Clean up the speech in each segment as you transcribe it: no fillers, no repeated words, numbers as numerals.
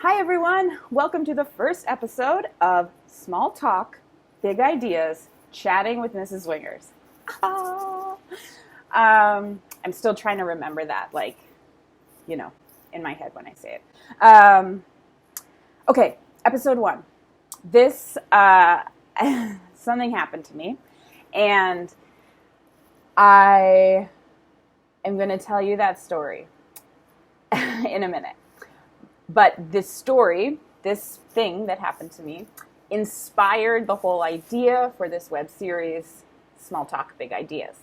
Hi, everyone. Welcome to the first episode of Small Talk, Big Ideas, Chatting with Mrs. Wingers. Ah. I'm still trying to remember that, in my head when I say it. Okay, episode 1. This, something happened to me, and I am going to tell you that story in a minute. But this story, this thing that happened to me, inspired the whole idea for this web series, Small Talk, Big Ideas.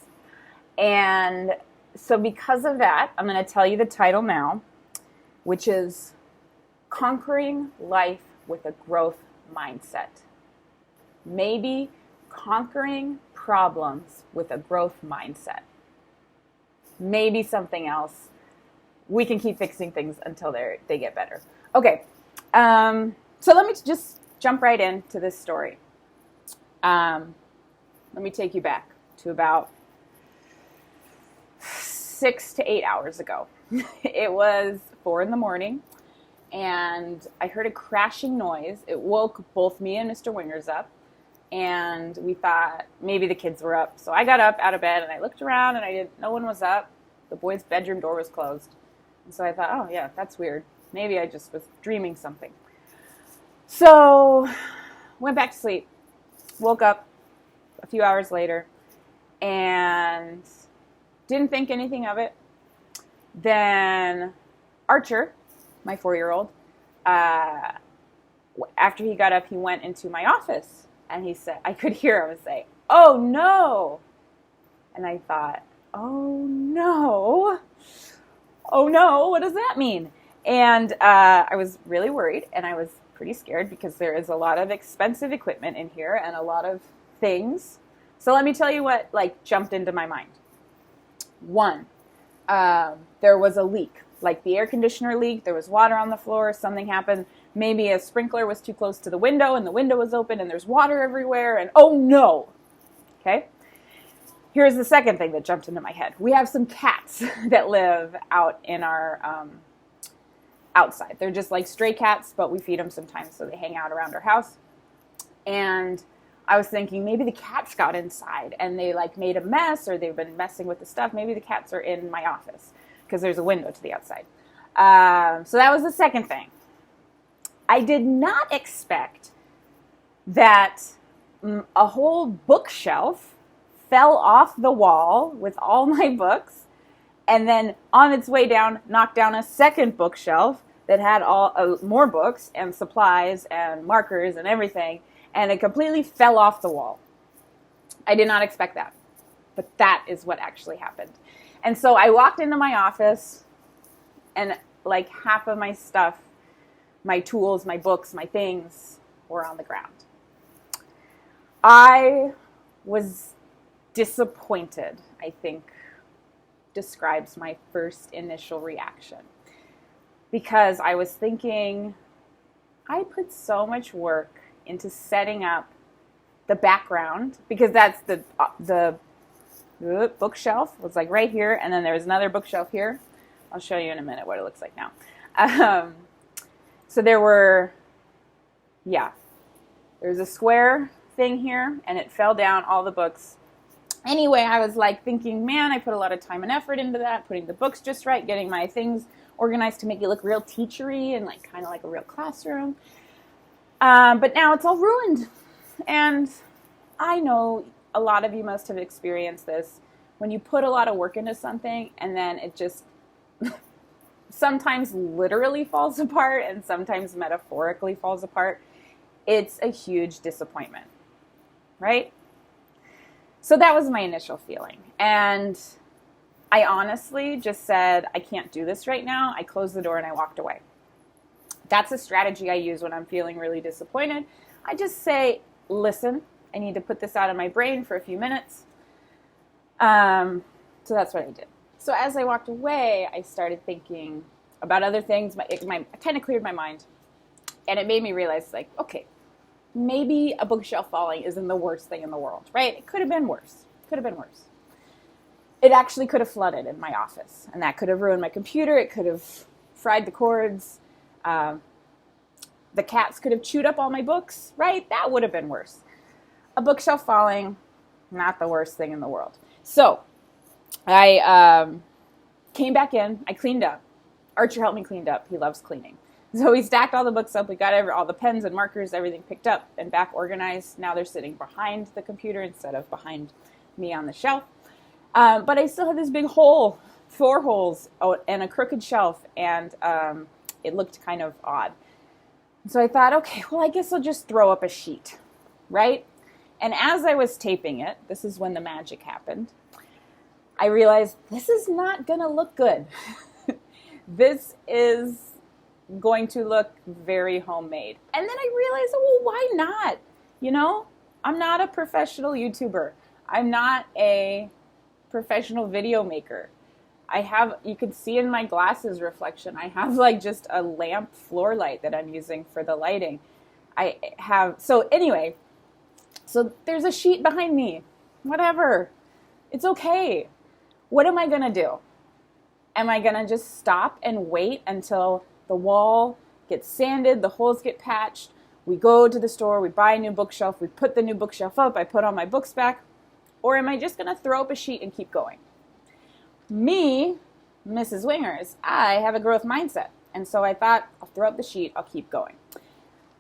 And so because of that, I'm going to tell you the title now, which is Conquering Life with a Growth Mindset. Maybe conquering problems with a growth mindset. Maybe something else. We can keep fixing things until they get better. Okay, so let me just jump right into this story. Let me take you back to about 6 to 8 hours ago. It was 4 a.m, and I heard a crashing noise. It woke both me and Mr. Wingers up, and we thought maybe the kids were up. So I got up out of bed, and I looked around, and no one was up. The boys' bedroom door was closed. So I thought, oh yeah, that's weird. Maybe I just was dreaming something. So went back to sleep, woke up a few hours later, and didn't think anything of it. Then Archer, my 4-year-old, after he got up, he went into my office, and he said, I could hear him say, "Oh no!" And I thought, oh no. Oh no, what does that mean? And I was really worried, and I was pretty scared because there is a lot of expensive equipment in here and a lot of things. So let me tell you what jumped into my mind. 1, there was a leak, like the air conditioner leaked. There was water on the floor. Something happened. Maybe a sprinkler was too close to the window, and the window was open, and there's water everywhere, and oh no. Okay? Here's the second thing that jumped into my head. We have some cats that live out in our outside. They're just like stray cats, but we feed them sometimes, so they hang out around our house. And I was thinking maybe the cats got inside and they made a mess, or they've been messing with the stuff. Maybe the cats are in my office because there's a window to the outside. So that was the second thing. I did not expect that a whole bookshelf fell off the wall with all my books, and then on its way down, knocked down a second bookshelf that had more books and supplies and markers and everything, and it completely fell off the wall. I did not expect that, but that is what actually happened. And so I walked into my office, and half of my stuff, my tools, my books, my things were on the ground. I was disappointed, I think, describes my first initial reaction. Because I was thinking, I put so much work into setting up the background, because that's the bookshelf was right here, and then there's another bookshelf here. I'll show you in a minute what it looks like now. So there's a square thing here, and it fell down, all the books. Anyway, I was thinking, man, I put a lot of time and effort into that, putting the books just right, getting my things organized to make it look real teachery and kind of like a real classroom. But now it's all ruined. And I know a lot of you must have experienced this. When you put a lot of work into something and then it just sometimes literally falls apart and sometimes metaphorically falls apart, it's a huge disappointment, right? So that was my initial feeling. And I honestly just said, I can't do this right now. I closed the door and I walked away. That's a strategy I use when I'm feeling really disappointed. I just say, listen, I need to put this out of my brain for a few minutes. So that's what I did. So as I walked away, I started thinking about other things. I kind of cleared my mind. And it made me realize, okay, maybe a bookshelf falling isn't the worst thing in the world, right? It could have been worse. It actually could have flooded in my office, and that could have ruined my computer. It could have fried the cords. The cats could have chewed up all my books, right? That would have been worse. A bookshelf falling, not the worst thing in the world. So I came back in. I cleaned up. Archer helped me clean up. He loves cleaning. So we stacked all the books up. We got all the pens and markers, everything picked up and back organized. Now they're sitting behind the computer instead of behind me on the shelf. But I still had this big hole, 4 holes, and a crooked shelf, and it looked kind of odd. So I thought, okay, well, I guess I'll just throw up a sheet, right? And as I was taping it, this is when the magic happened, I realized this is not going to look good. This is going to look very homemade. And then I realized, well, why not? You know, I'm not a professional YouTuber. I'm not a professional video maker. You can see in my glasses reflection, I have like just a lamp floor light that I'm using for the lighting. So there's a sheet behind me. Whatever. It's okay. What am I going to do? Am I going to just stop and wait until the wall gets sanded, the holes get patched, we go to the store, we buy a new bookshelf, we put the new bookshelf up, I put all my books back? Or am I just going to throw up a sheet and keep going? Me, Mrs. Wingers, I have a growth mindset. And so I thought, I'll throw up the sheet, I'll keep going.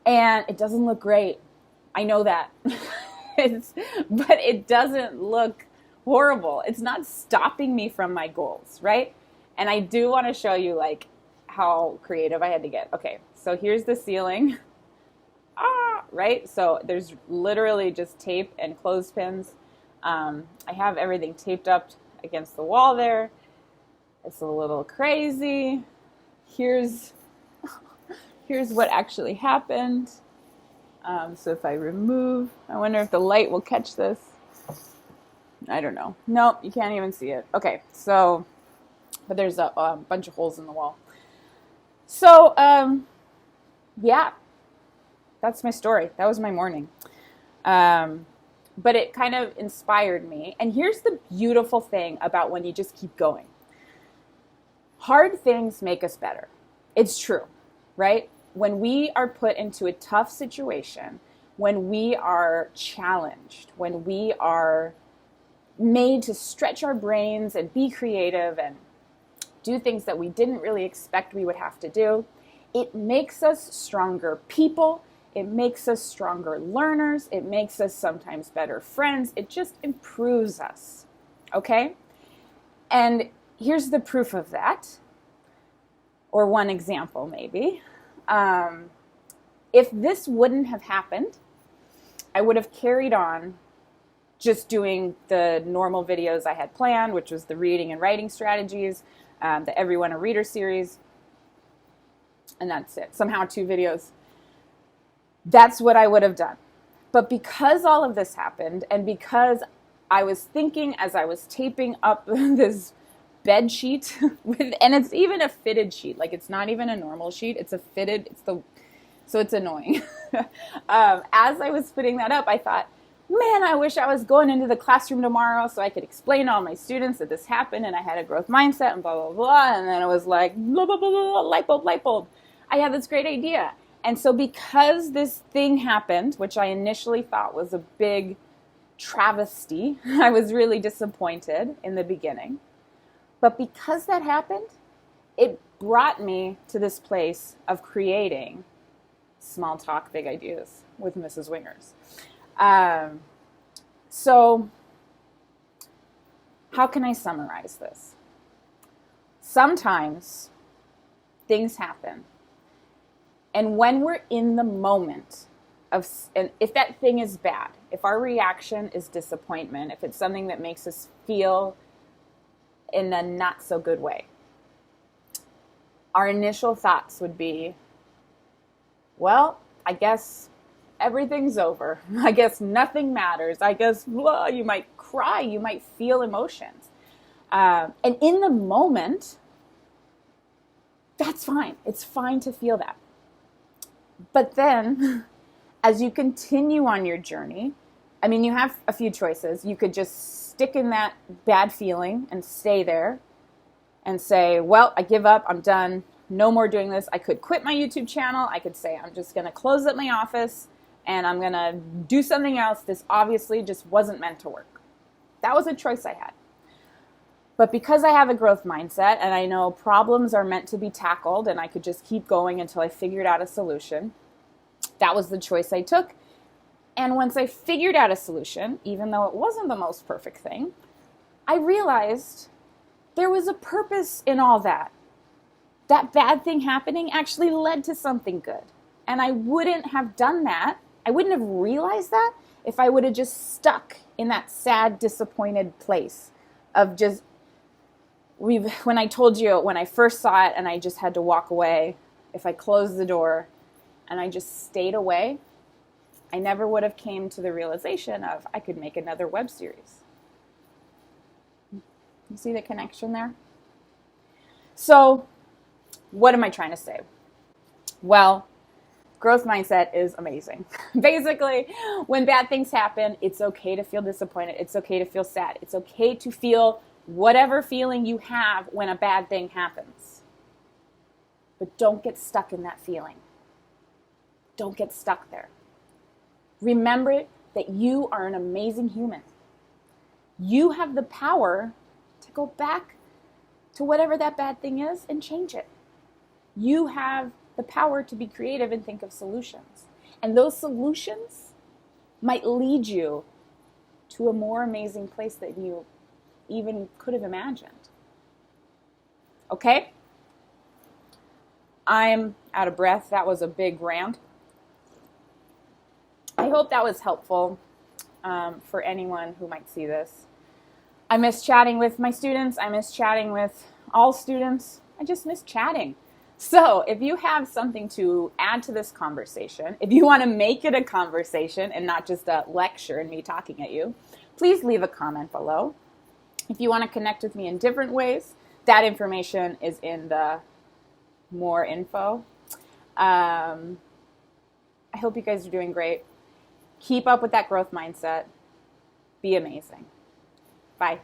And it doesn't look great. I know that. But it doesn't look horrible. It's not stopping me from my goals, right? And I do want to show you like how creative I had to get. Okay, so here's the ceiling. Right? So there's literally just tape and clothespins. I have everything taped up against the wall there. It's a little crazy. Here's what actually happened. So if I remove, I wonder if the light will catch this. I don't know. Nope, you can't even see it. Okay, so, but there's a bunch of holes in the wall. So, yeah, that's my story. That was my morning. But it kind of inspired me. And here's the beautiful thing about when you just keep going. Hard things make us better. It's true, right? When we are put into a tough situation, when we are challenged, when we are made to stretch our brains and be creative and do things that we didn't really expect we would have to do, it makes us stronger people. It makes us stronger learners. It makes us sometimes better friends. It just improves us, okay? And here's the proof of that, or one example maybe. If this wouldn't have happened, I would have carried on just doing the normal videos I had planned, which was the reading and writing strategies, the Everyone a Reader series, and that's it. Somehow 2 videos. That's what I would have done. But because all of this happened, and because I was thinking as I was taping up this bed sheet, and it's even a fitted sheet, like it's not even a normal sheet, it's a fitted, so it's annoying. As I was putting that up, I thought, man, I wish I was going into the classroom tomorrow so I could explain to all my students that this happened and I had a growth mindset and blah, blah, blah. And then it was like, blah, blah, blah, blah, light bulb, light bulb. I had this great idea. And so because this thing happened, which I initially thought was a big travesty, I was really disappointed in the beginning. But because that happened, it brought me to this place of creating Small Talk, Big Ideas with Mrs. Wingers. So how can I summarize this? Sometimes things happen. And when we're in the moment and if that thing is bad, if our reaction is disappointment, if it's something that makes us feel in a not so good way, our initial thoughts would be, well, I guess everything's over. I guess nothing matters. I guess, well, you might cry. You might feel emotions. And in the moment, that's fine. It's fine to feel that. But then, as you continue on your journey, I mean, you have a few choices. You could just stick in that bad feeling and stay there and say, well, I give up. I'm done. no more doing this. I could quit my YouTube channel. I could say, I'm just going to close up my office and I'm going to do something else. This obviously just wasn't meant to work. That was a choice I had. But because I have a growth mindset and I know problems are meant to be tackled and I could just keep going until I figured out a solution, that was the choice I took. And once I figured out a solution, even though it wasn't the most perfect thing, I realized there was a purpose in all that. That bad thing happening actually led to something good. And I wouldn't have done that. I wouldn't have realized that if I would have just stuck in that sad, disappointed place of just, when I told you, when I first saw it and I just had to walk away, if I closed the door and I just stayed away, I never would have came to the realization of I could make another web series. You see the connection there? So, what am I trying to say? Well, growth mindset is amazing. Basically, when bad things happen, it's okay to feel disappointed. It's okay to feel sad. It's okay to feel whatever feeling you have when a bad thing happens. But don't get stuck in that feeling. Don't get stuck there. Remember that you are an amazing human. You have the power to go back to whatever that bad thing is and change it. You have the power to be creative and think of solutions. And those solutions might lead you to a more amazing place than you even could have imagined. Okay? I'm out of breath. That was a big rant. I hope that was helpful for anyone who might see this. I miss chatting with my students. I miss chatting with all students. I just miss chatting. So if you have something to add to this conversation, if you want to make it a conversation and not just a lecture and me talking at you, please leave a comment below. If you want to connect with me in different ways, that information is in the more info. I hope you guys are doing great. Keep up with that growth mindset. Be amazing. Bye.